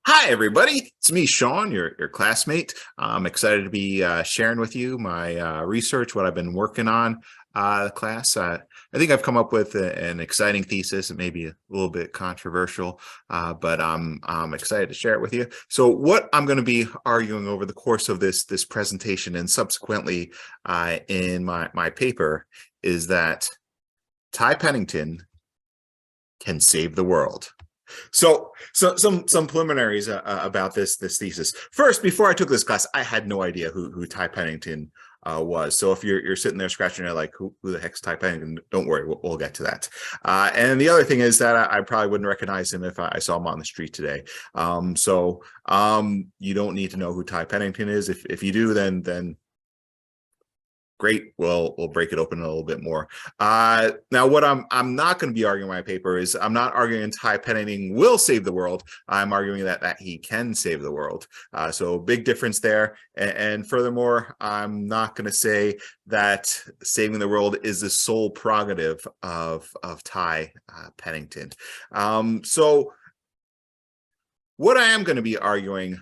Hi, everybody. It's me, Sean, your classmate. I'm excited to be sharing with you my research, what I've been working on class. I think I've come up with an exciting thesis. It may be a little bit controversial, but I'm excited to share it with you. So what I'm going to be arguing over the course of this presentation and subsequently in my paper is that Ty Pennington can save the world. So some preliminaries about this thesis. First, before I took this class, I had no idea who Ty Pennington was. So if you're sitting there scratching your head like, who the heck's Ty Pennington? Don't worry, we'll get to that. And the other thing is that I probably wouldn't recognize him if I saw him on the street today. You don't need to know who Ty Pennington is. If you do, then great. We'll break it open a little bit more. Now, what I'm not going to be arguing in my paper is I'm not arguing Ty Pennington will save the world. I'm arguing that he can save the world. So big difference there. And furthermore, I'm not going to say that saving the world is the sole prerogative of Ty Pennington. So what I am going to be arguing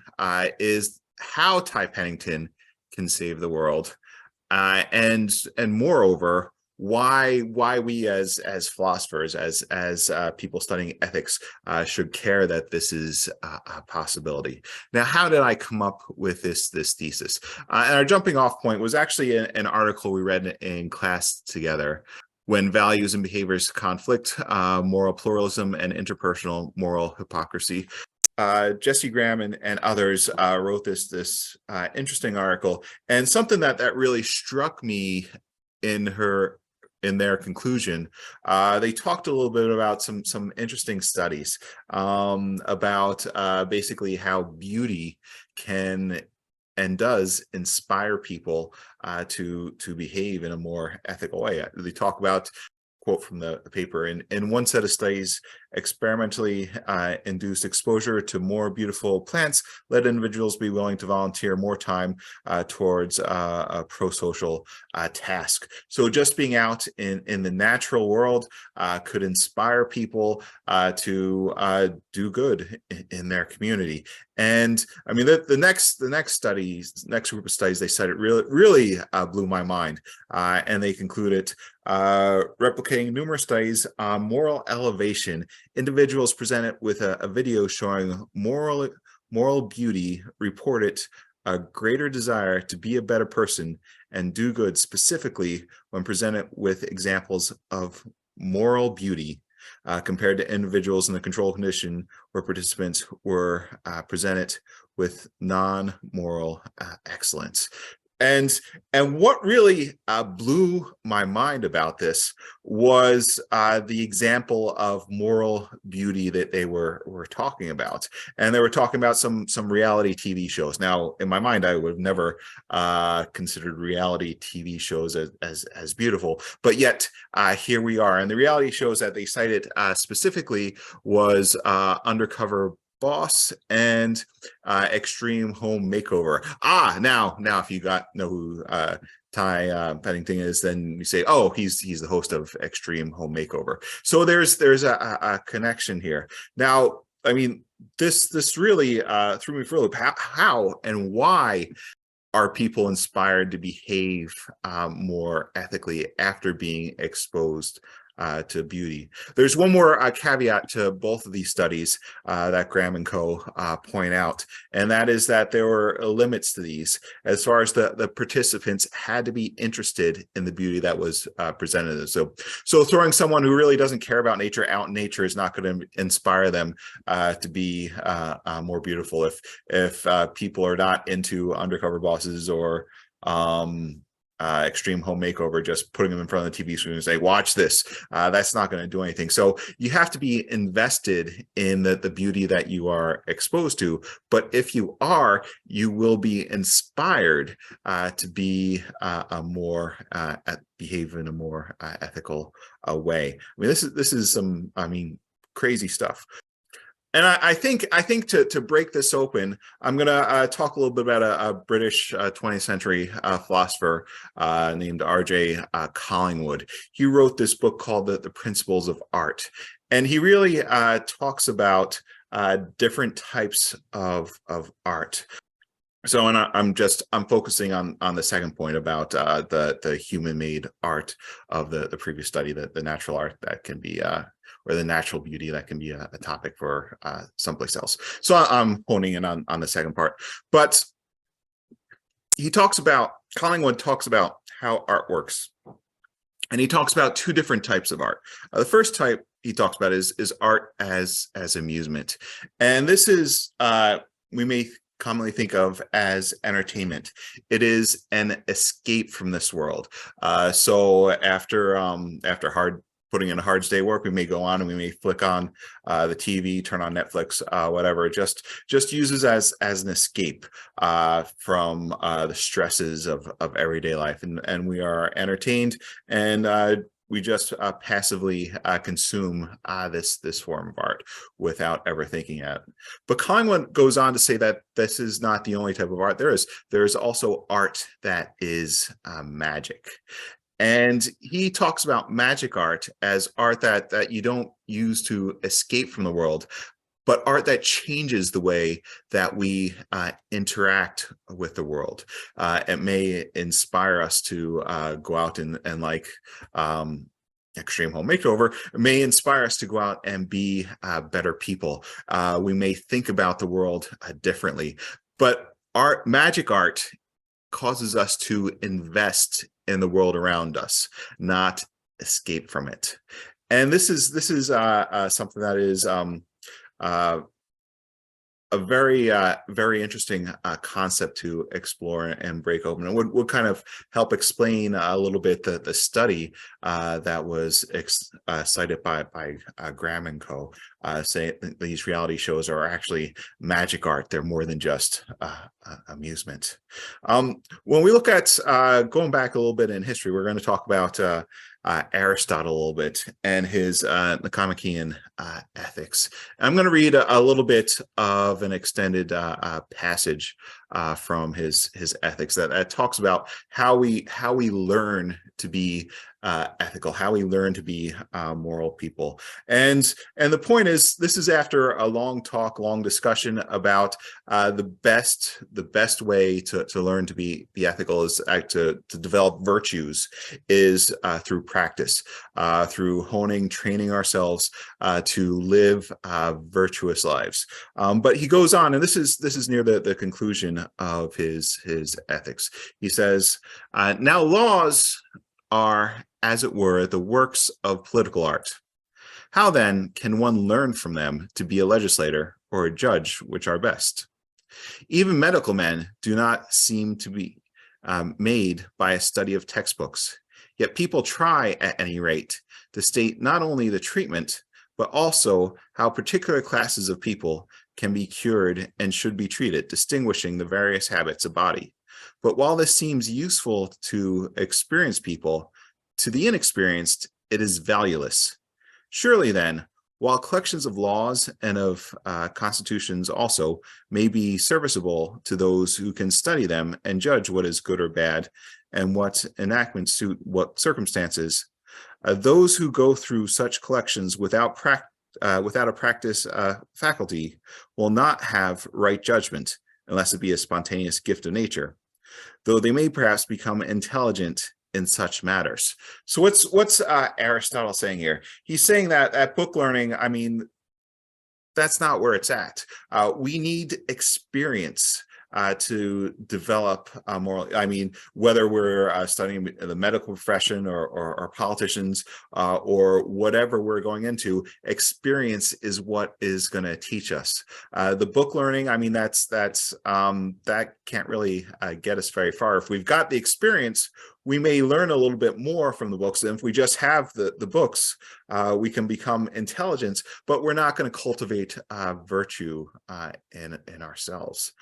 is how Ty Pennington can save the world. And moreover, why we as philosophers, as people studying ethics, should care that this is a possibility. Now, how did I come up with this thesis? And our jumping off point was actually an article we read in class together. When values and behaviors conflict, moral pluralism and interpersonal moral hypocrisy. Jesse Graham and others wrote this interesting article, and something that really struck me in their conclusion. They talked a little bit about some interesting studies about basically how beauty can and does inspire people to behave in a more ethical way. They talk about, quote from the paper, in one set of studies, experimentally induced exposure to more beautiful plants led individuals be willing to volunteer more time towards a pro-social task. So just being out in the natural world could inspire people to do good in their community. And I mean, the next group of studies they cited really blew my mind, and they concluded, replicating numerous studies on moral elevation, individuals presented with a video showing moral beauty reported a greater desire to be a better person and do good, specifically when presented with examples of moral beauty compared to individuals in the control condition where participants were presented with non-moral excellence. And what really blew my mind about this was the example of moral beauty that they were talking about. And they were talking about some reality TV shows. Now, in my mind, I would have never considered reality TV shows as beautiful, but yet here we are. And the reality shows that they cited specifically was Undercover Boss and Extreme Home Makeover. Now if you know who Ty Pennington is, then you say, oh, he's the host of Extreme Home Makeover. So there's a connection here. Now, I mean, this really threw me for a loop. How and why are people inspired to behave more ethically after being exposed to beauty? There's one more caveat to both of these studies that Graham and co. point out, and that is that there were limits to these as far as the participants had to be interested in the beauty that was presented. So throwing someone who really doesn't care about nature out in nature is not going to inspire them to be more beautiful. If people are not into Undercover Bosses or Extreme Home Makeover, just putting them in front of the TV screen and say, watch this, that's not going to do anything. So you have to be invested in the beauty that you are exposed to. But if you are, you will be inspired to be behave in a more ethical way. I mean, this is some, crazy stuff. And I think to break this open, I'm going to talk a little bit about a British 20th century philosopher named R.J. Collingwood. He wrote this book called The Principles of Art. And he really talks about different types of art. So, and I'm focusing on the second point about the human-made art of the previous study, the natural art that can be or the natural beauty that can be a topic for someplace else. So I'm honing in on the second part. But Collingwood talks about how art works, and he talks about two different types of art. The first type he talks about is art as amusement, and this is we may commonly think of as entertainment. It is an escape from this world. So after putting in a hard day's work, we may go on and we may flick on the TV, turn on Netflix, whatever. Just uses as an escape from the stresses of everyday life, and we are entertained, and we just passively consume this form of art without ever thinking at it. But Collingwood goes on to say that this is not the only type of art there is. There is also art that is magic. And he talks about magic art as art that you don't use to escape from the world, but art that changes the way that we interact with the world. It may inspire us to go out and like Extreme Home Makeover. It may inspire us to go out and be better people. We may think about the world differently, but magic art causes us to invest in the world around us, not escape from it. And this is something that is a very interesting concept to explore and break open, and would kind of help explain a little bit the study that was cited by Graham and co. Saying these reality shows are actually magic art. They're more than just amusement. When we look at going back a little bit in history, we're going to talk about Aristotle a little bit and his Nicomachean ethics. I'm going to read a little bit of an extended passage from his ethics that talks about how we learn to be ethical, how we learn to be moral people. And the point is, this is after a long discussion about the best way to learn to be ethical is to develop virtues is through practice, through training ourselves to live virtuous lives. But he goes on, and this is near the conclusion of his ethics. He says, now laws are, as it were, the works of political art. How then can one learn from them to be a legislator or a judge which are best? Even medical men do not seem to be made by a study of textbooks, yet people try at any rate to state not only the treatment, but also how particular classes of people can be cured and should be treated, distinguishing the various habits of body. But while this seems useful to experienced people, to the inexperienced, it is valueless. Surely then, while collections of laws and of constitutions also may be serviceable to those who can study them and judge what is good or bad, and what enactments suit what circumstances, those who go through such collections without a practice faculty will not have right judgment, unless it be a spontaneous gift of nature, though they may perhaps become intelligent in such matters. So what's Aristotle saying here? He's saying that at book learning, I mean, that's not where it's at. We need experience to develop moral. I mean, whether we're studying the medical profession or politicians or whatever we're going into, experience is what is going to teach us. The book learning, I mean, that can't really get us very far. If we've got the experience, we may learn a little bit more from the books. And if we just have the books, we can become intelligent, but we're not going to cultivate virtue in ourselves.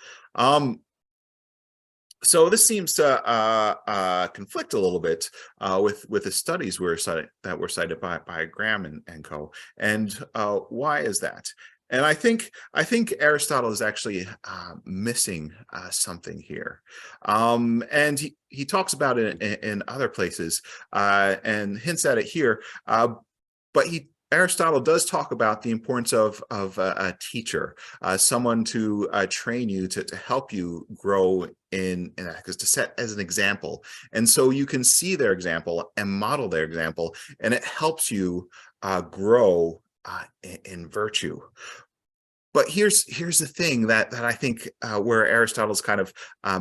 So this seems to conflict a little bit with the studies that were cited by Graham and co. And why is that? And I think Aristotle is actually missing something here, and he talks about it in other places and hints at it here. But Aristotle does talk about the importance of a teacher, someone to train you, to help you grow in ethics, to set as an example. And so you can see their example and model their example, and it helps you grow in virtue. But here's the thing that I think where Aristotle's kind of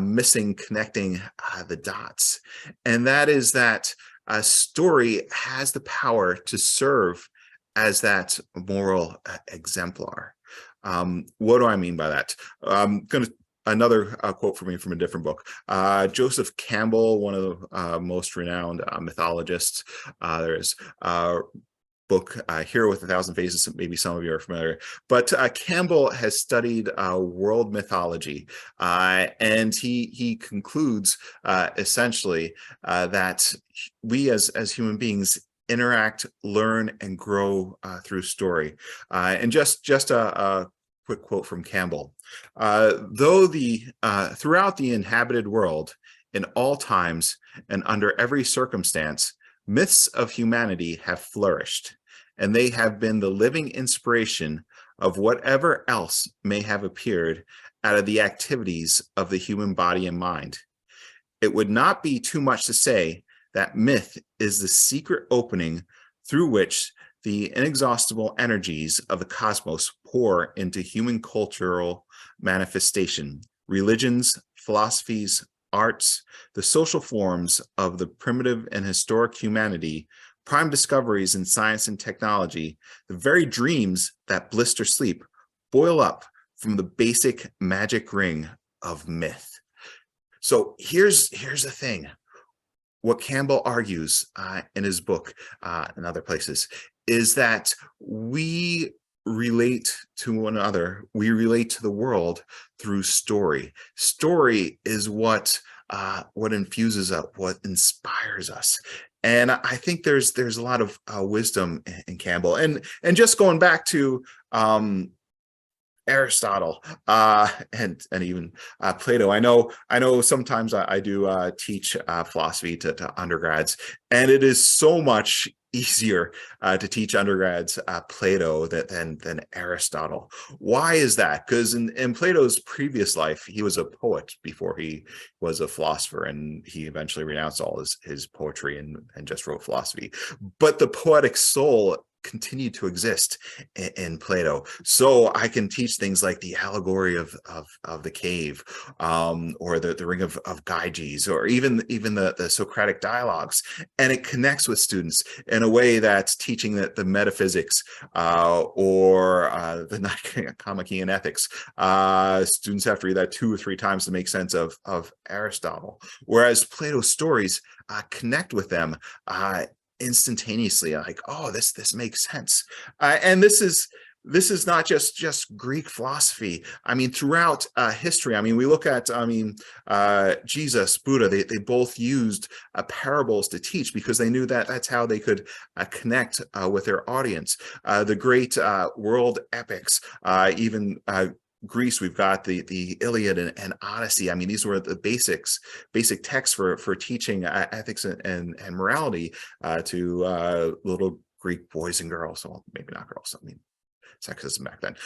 missing connecting the dots, and that is that a story has the power to serve as that moral exemplar. What do I mean by that? Another quote for me from a different book. Joseph Campbell, one of the most renowned mythologists. There's book, Hero with a Thousand Faces, maybe some of you are familiar, but Campbell has studied world mythology, and he concludes essentially that we as human beings interact, learn, and grow through story. And just a quick quote from Campbell. Though throughout the inhabited world, in all times and under every circumstance, myths of humanity have flourished, and they have been the living inspiration of whatever else may have appeared out of the activities of the human body and mind. It would not be too much to say that myth is the secret opening through which the inexhaustible energies of the cosmos pour into human cultural manifestation, religions, philosophies, arts, the social forms of the primitive and historic humanity, prime discoveries in science and technology, the very dreams that blister sleep, boil up from the basic magic ring of myth. So here's the thing. What Campbell argues in his book and other places is that we relate to one another, we relate to the world through story. Story is what infuses us, what inspires us. And I think there's a lot of wisdom in Campbell. And just going back to Aristotle and even Plato. I know sometimes I do teach philosophy to undergrads, and it is so much easier to teach undergrads Plato than Aristotle. Why is that? Because in Plato's previous life, he was a poet before he was a philosopher, and he eventually renounced all his poetry and just wrote philosophy. But the poetic soul continue to exist in Plato. So I can teach things like the allegory of the cave, or the ring of Gyges, or even the Socratic dialogues, and it connects with students in a way that's teaching the metaphysics or the Nicomachean ethics. Students have to read that 2 or 3 times to make sense of Aristotle, whereas Plato's stories connect with them instantaneously, like, oh, this makes sense. And this is not just Greek philosophy. I mean, throughout history, I mean, we look at, Jesus, Buddha, they both used parables to teach because they knew that that's how they could connect with their audience. The great world epics, even Greece, we've got the Iliad and Odyssey. I mean, these were the basic texts for teaching ethics and morality to little Greek boys and girls. Well, maybe not girls. I mean, sexism back then.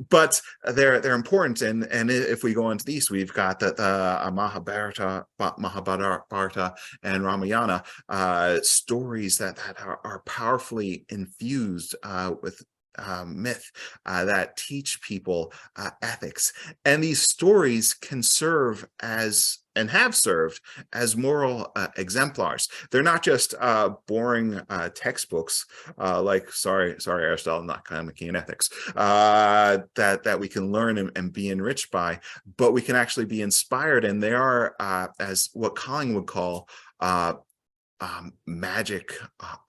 But they're important. And if we go into these, we've got the Mahabharata and Ramayana, stories that are powerfully infused with myth that teach people ethics. And these stories can serve as, and have served as, moral exemplars. They're not just boring textbooks like, sorry Aristotle, not Nicomachean ethics, that we can learn and be enriched by, but we can actually be inspired. And they are, as what Collingwood would call, magic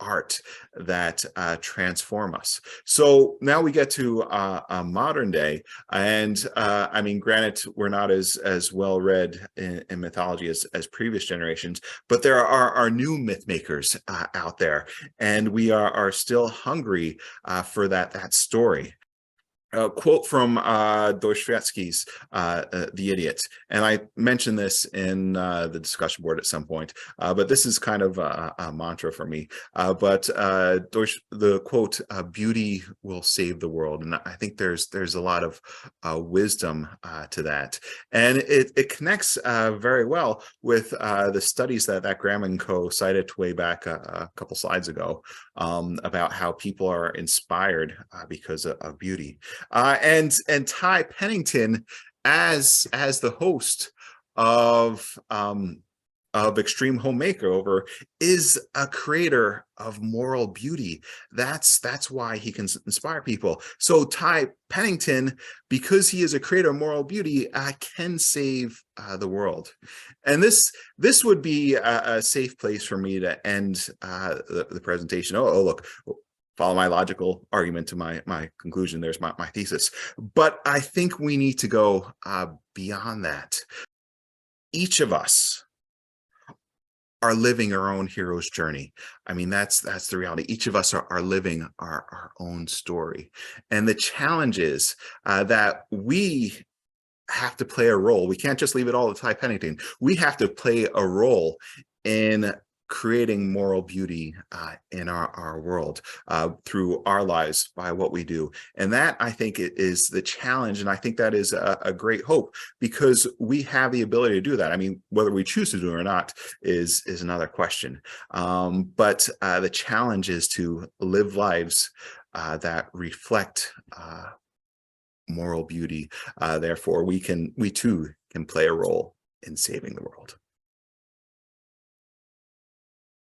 art that transform us. So now we get to a modern day, and I mean, granted, we're not as well read in mythology as previous generations, but there are new myth makers out there, and we are still hungry for that story. a quote from Dostoevsky's The Idiot. And I mentioned this in the discussion board at some point, but this is kind of a mantra for me. But the quote, "Beauty will save the world." And I think there's a lot of wisdom to that. And it connects very well with the studies that Graham and co cited way back a couple slides ago about how people are inspired because of beauty. And Ty Pennington, as the host of Extreme Home Makeover, is a creator of moral beauty. That's why he can inspire people. So Ty Pennington, because he is a creator of moral beauty, can save the world. And this would be a safe place for me to end the presentation. Oh, look. Follow my logical argument to my conclusion. There's my thesis. But I think we need to go beyond that. Each of us are living our own hero's journey. I mean, that's the reality. Each of us are living our own story. And the challenge is that we have to play a role. We can't just leave it all to Ty Pennington. We have to play a role in creating moral beauty in our world through our lives by what we do. And that, I think, is the challenge. And I think that is a great hope, because we have the ability to do that. I mean, whether we choose to do it or not is another question. But the challenge is to live lives that reflect moral beauty. Therefore, we too can play a role in saving the world.